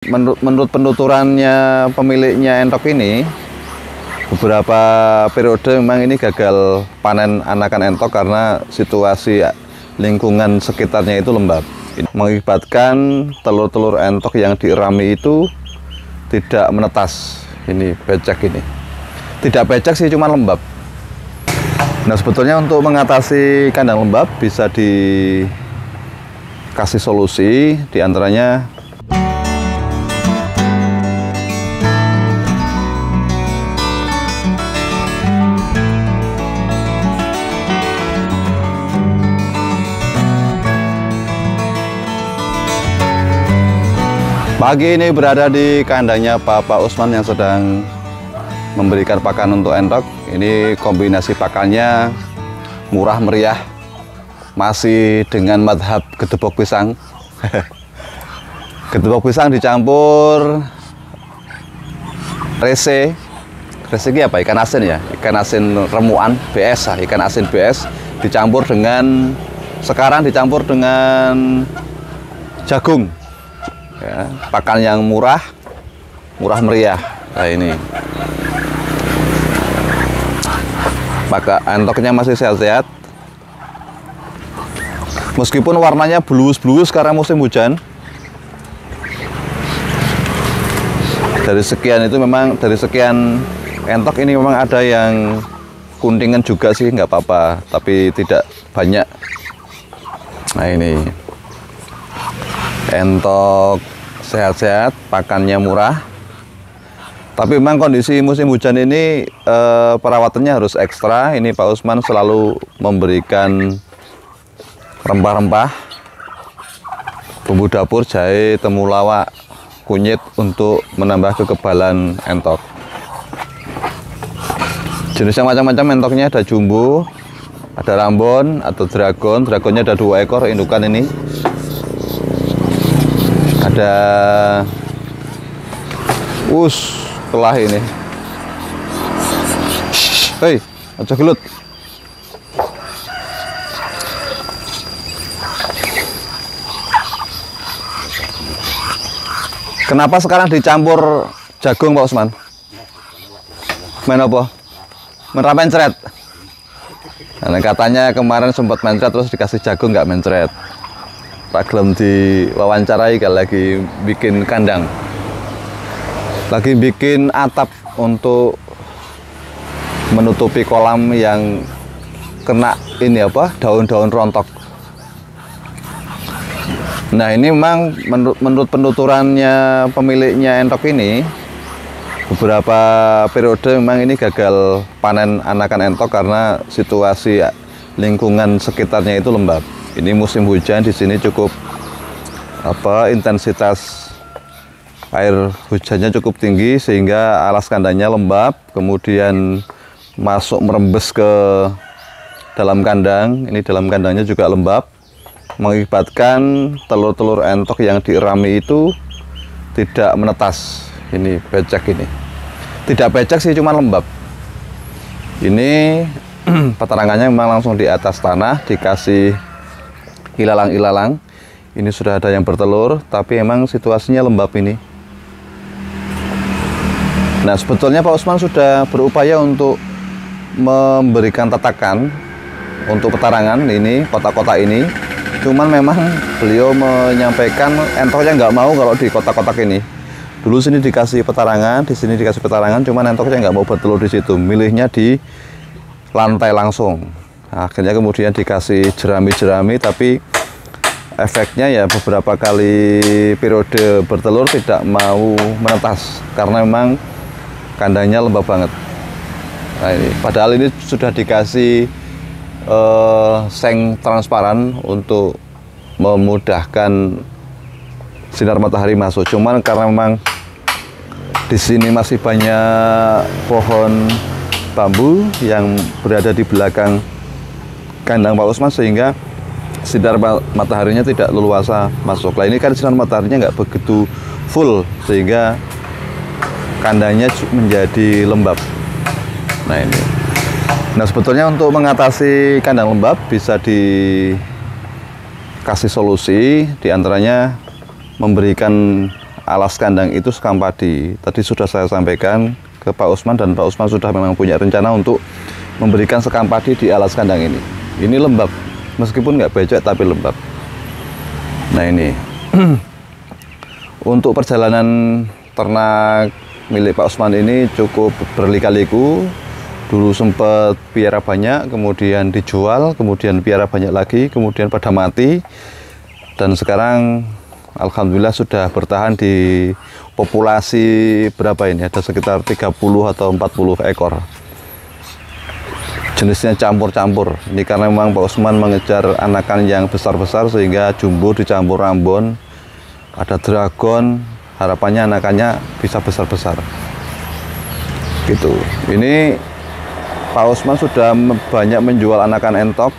Menurut penuturannya pemiliknya entok ini, beberapa periode memang ini gagal panen anakan entok karena situasi lingkungan sekitarnya itu lembab. Mengakibatkan telur-telur entok yang dierami itu tidak menetas. Ini becek ini. Tidak becek sih, cuma lembab. Nah, sebetulnya untuk mengatasi kandang lembab bisa dikasih solusi, diantaranya pagi ini berada di kandangnya Bapak Usman yang sedang memberikan pakan untuk entok. Ini kombinasi pakannya murah meriah, masih dengan madhab gedebok pisang. Gedebok pisang dicampur rese. Rese ini apa? Ikan asin ya, ikan asin remuan BS, ikan asin BS dicampur dengan, sekarang dicampur dengan jagung. Ya, pakan yang murah meriah. Nah, ini pakan entoknya masih sehat-sehat, meskipun warnanya blus-blus karena musim hujan. Dari sekian entok ini memang ada yang kuntingan juga sih, nggak apa-apa, tapi tidak banyak. Nah, ini entok sehat-sehat, pakannya murah. Tapi memang kondisi musim hujan ini perawatannya harus ekstra. Ini Pak Usman selalu memberikan rempah-rempah, bumbu dapur, jahe, temulawak, kunyit untuk menambah kekebalan entok. Jenis yang macam-macam entoknya, ada jumbo, ada rambon, atau dragon. Dragonnya ada 2 ekor indukan ini. Ada kelah ini. Hei, aja gelut. Kenapa sekarang dicampur jagung, Pak Usman? Main apa? Main mencret. Nah, katanya kemarin sempat mencret terus dikasih jagung nggak mencret. Pak Glem diwawancarai kalau lagi bikin kandang, lagi bikin atap untuk menutupi kolam yang kena ini apa, daun-daun rontok. Nah, ini memang menurut penuturannya pemiliknya entok ini, beberapa periode memang ini gagal panen anakan entok karena situasi lingkungan sekitarnya itu lembab. Ini musim hujan, di sini cukup intensitas air hujannya cukup tinggi sehingga alas kandangnya lembab, kemudian masuk merembes ke dalam kandang. Ini dalam kandangnya juga lembab, mengakibatkan telur-telur entok yang dierami itu tidak menetas. Ini becek ini. Tidak becek sih, cuma lembab. Ini peterangannya memang langsung di atas tanah, dikasih ilalang-ilalang. Ini sudah ada yang bertelur, tapi emang situasinya lembab ini. Nah, sebetulnya Pak Usman sudah berupaya untuk memberikan tatakan untuk petarangan ini, kotak-kotak ini. Cuman memang beliau menyampaikan entoknya nggak mau kalau di kotak-kotak ini. Dulu sini dikasih petarangan, di sini dikasih petarangan, cuman entoknya nggak mau bertelur di situ. Milihnya di lantai langsung. Akhirnya kemudian dikasih jerami-jerami, tapi efeknya ya beberapa kali periode bertelur tidak mau menetas karena memang kandangnya lembab banget. Nah, ini padahal ini sudah dikasih seng transparan untuk memudahkan sinar matahari masuk. Cuman karena memang di sini masih banyak pohon bambu yang berada di belakang kandang Pak Usman sehingga sinar mataharinya tidak leluasa masuk. Lah, ini kan sinar mataharinya nggak begitu full sehingga kandangnya menjadi lembab. Nah, ini. Nah, sebetulnya untuk mengatasi kandang lembab bisa dikasih solusi, diantaranya memberikan alas kandang itu sekam padi. Tadi sudah saya sampaikan ke Pak Usman, dan Pak Usman sudah memang punya rencana untuk memberikan sekam padi di alas kandang ini. Ini lembab, meskipun nggak becek tapi lembab. Nah ini untuk perjalanan ternak milik Pak Usman ini cukup berlika-liku. Dulu sempat piara banyak, kemudian dijual, kemudian piara banyak lagi, kemudian pada mati. Dan sekarang alhamdulillah sudah bertahan di populasi berapa ini? Ada sekitar 30 atau 40 ekor. Jenisnya campur-campur. Ini karena memang Pak Usman mengejar anakan yang besar-besar, sehingga jumbo dicampur Ambon. Ada dragon, harapannya anakannya bisa besar-besar. Gitu. Ini Pak Usman sudah banyak menjual anakan entok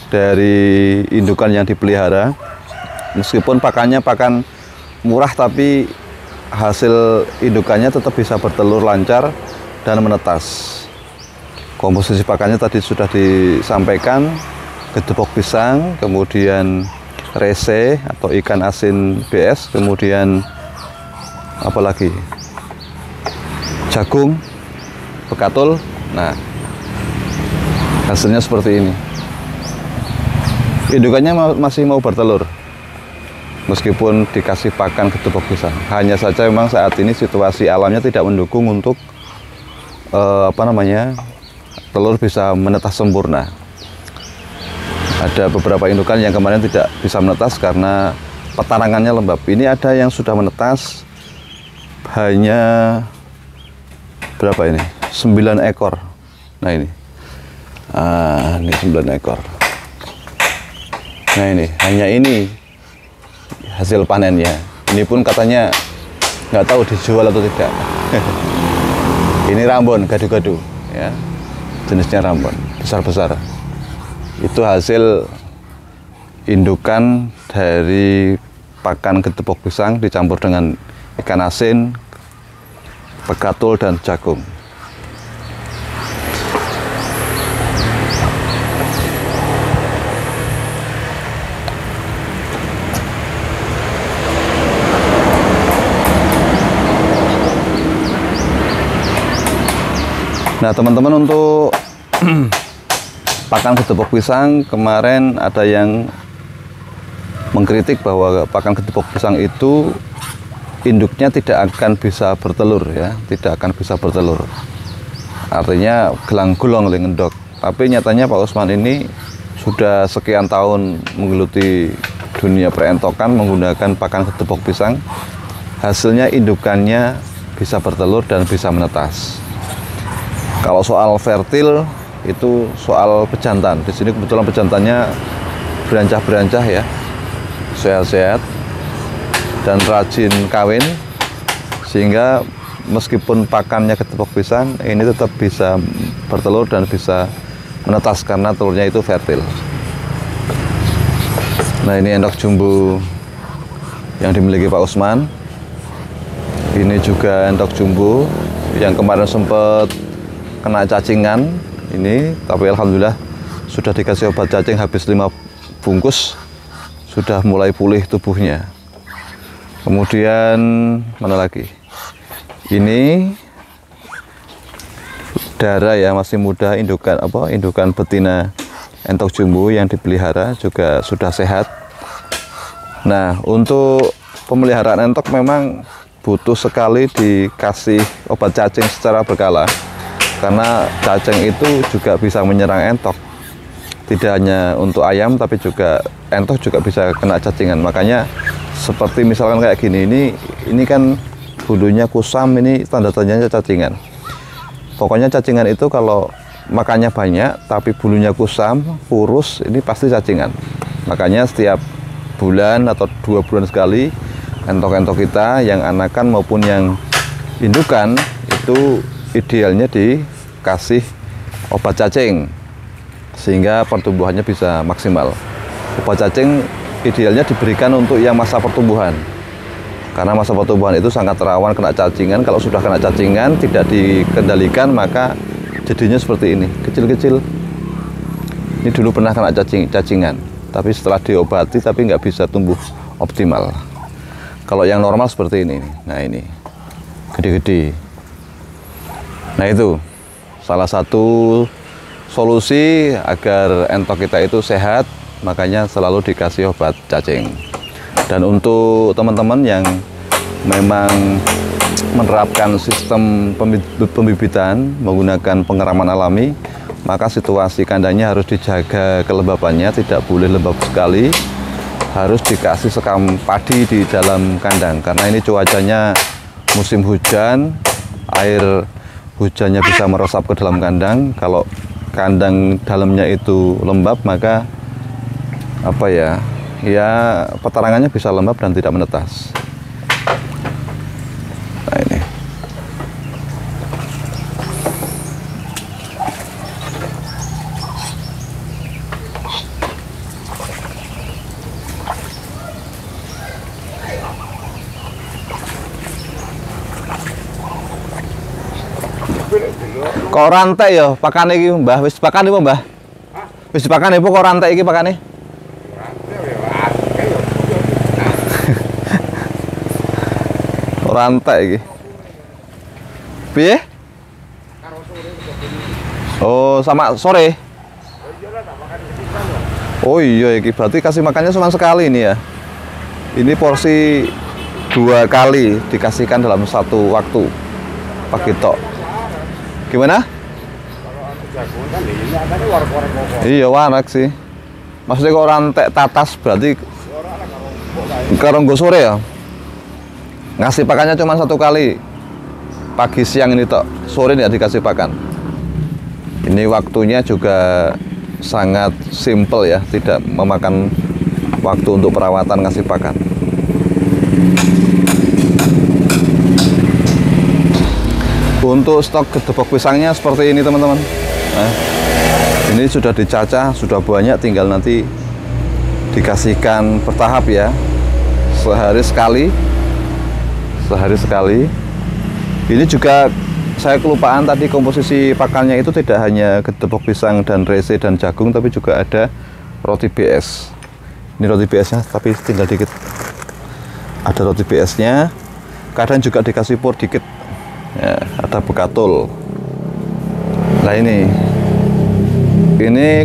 dari indukan yang dipelihara. Meskipun pakannya pakan murah, tapi hasil indukannya tetap bisa bertelur lancar dan menetas. Komposisi pakannya tadi sudah disampaikan, gedebok pisang, kemudian rese atau ikan asin BS, kemudian apalagi jagung, bekatul. Nah, hasilnya seperti ini. Indukannya masih mau bertelur, meskipun dikasih pakan gedebok pisang. Hanya saja memang saat ini situasi alamnya tidak mendukung untuk telur bisa menetas sempurna. Ada beberapa indukan yang kemarin tidak bisa menetas karena petarangannya lembab. Ini ada yang sudah menetas, hanya berapa ini? 9 ekor. Nah ini. Ini 9 ekor. Nah ini, hanya ini hasil panennya. Ini pun katanya nggak tahu dijual atau tidak. Ini rambon, gadu-gadu, ya. Jenisnya rambon, besar-besar. Itu hasil indukan dari pakan gedebok pisang dicampur dengan ikan asin, bekatul, dan jagung. Nah teman-teman, untuk pakan gedebok pisang kemarin ada yang mengkritik bahwa pakan gedebok pisang itu induknya tidak akan bisa bertelur, ya, tidak akan bisa bertelur. Artinya gelang-gulong ngendok. Tapi nyatanya Pak Usman ini sudah sekian tahun menggeluti dunia perentokan menggunakan pakan gedebok pisang. Hasilnya indukannya bisa bertelur dan bisa menetas. Kalau soal fertil itu soal pejantan. Di sini kebetulan pejantannya berancah-berancah, ya, sehat-sehat dan rajin kawin, sehingga meskipun pakannya gedebok pisang, ini tetap bisa bertelur dan bisa menetas karena telurnya itu fertil. Nah ini endok jumbo yang dimiliki Pak Usman. Ini juga endok jumbo yang kemarin sempat kena cacingan ini, tapi alhamdulillah sudah dikasih obat cacing habis 5 bungkus, sudah mulai pulih tubuhnya. Kemudian mana lagi? Ini darah, ya, masih muda, indukan betina entok jumbo yang dipelihara juga sudah sehat. Nah, untuk pemeliharaan entok memang butuh sekali dikasih obat cacing secara berkala. Karena cacing itu juga bisa menyerang entok. Tidak hanya untuk ayam, tapi juga entok juga bisa kena cacingan. Makanya seperti misalkan kayak gini, ini kan bulunya kusam, ini tanda-tandanya cacingan. Pokoknya cacingan itu kalau makannya banyak, tapi bulunya kusam, kurus, ini pasti cacingan. Makanya setiap bulan atau 2 bulan sekali, entok-entok kita yang anakan maupun yang indukan itu idealnya dikasih obat cacing sehingga pertumbuhannya bisa maksimal. Obat cacing idealnya diberikan untuk yang masa pertumbuhan, karena masa pertumbuhan itu sangat rawan kena cacingan. Kalau sudah kena cacingan tidak dikendalikan, maka jadinya seperti ini, kecil-kecil. Ini dulu pernah kena cacingan, tapi setelah diobati tapi nggak bisa tumbuh optimal. Kalau yang normal seperti ini. Nah ini gede-gede. Nah itu salah satu solusi agar entok kita itu sehat, makanya selalu dikasih obat cacing. Dan untuk teman-teman yang memang menerapkan sistem pembibitan menggunakan pengeraman alami, maka situasi kandangnya harus dijaga kelembabannya, tidak boleh lembab sekali. Harus dikasih sekam padi di dalam kandang karena ini cuacanya musim hujan, air hujannya bisa meresap ke dalam kandang. Kalau kandang dalamnya itu lembab, maka apa ya petarangannya bisa lembab dan tidak menetas. Nah ini kok rantai ya pakane iki Mbah, wis pakan iki Mbah? Wis dipakan apa kok rantai iki pakane? Rantai iki. Piye? Oh, sama sore. Oh iya, iki berarti kasih makannya cuma sekali ini ya. Ini porsi 2 kali dikasihkan dalam satu waktu pagi tok. Gimana? Iya warak sih. Maksudnya kok rantai tatas berarti karo nggo sore ya. Ngasih pakannya cuma 1 kali. Pagi siang ini tok. Sore nggak dikasih pakan. Ini waktunya juga sangat simple ya, tidak memakan waktu untuk perawatan ngasih pakan. Untuk stok gedebok pisangnya seperti ini teman-teman. Nah, ini sudah dicacah, sudah banyak, tinggal nanti dikasihkan bertahap ya. Sehari sekali. Ini juga saya kelupaan tadi, komposisi pakannya itu tidak hanya gedebok pisang dan rese dan jagung, tapi juga ada roti BS. Ini roti BS-nya, tapi tinggal dikit. Ada roti BS-nya. Kadang juga dikasih pur dikit. Ya, ada bekatul. Nah ini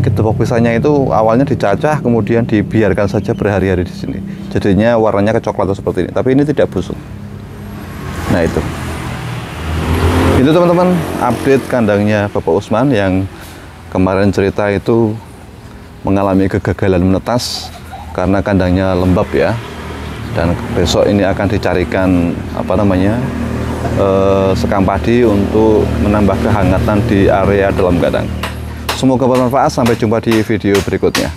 gedebok pisangnya itu awalnya dicacah, kemudian dibiarkan saja berhari-hari di sini. Jadinya warnanya kecoklatan seperti ini. Tapi ini tidak busuk. Nah itu teman-teman update kandangnya Bapak Usman yang kemarin cerita itu mengalami kegagalan menetas karena kandangnya lembab ya. Dan besok ini akan dicarikan sekam padi untuk menambah kehangatan di area dalam kandang. Semoga bermanfaat, sampai jumpa di video berikutnya.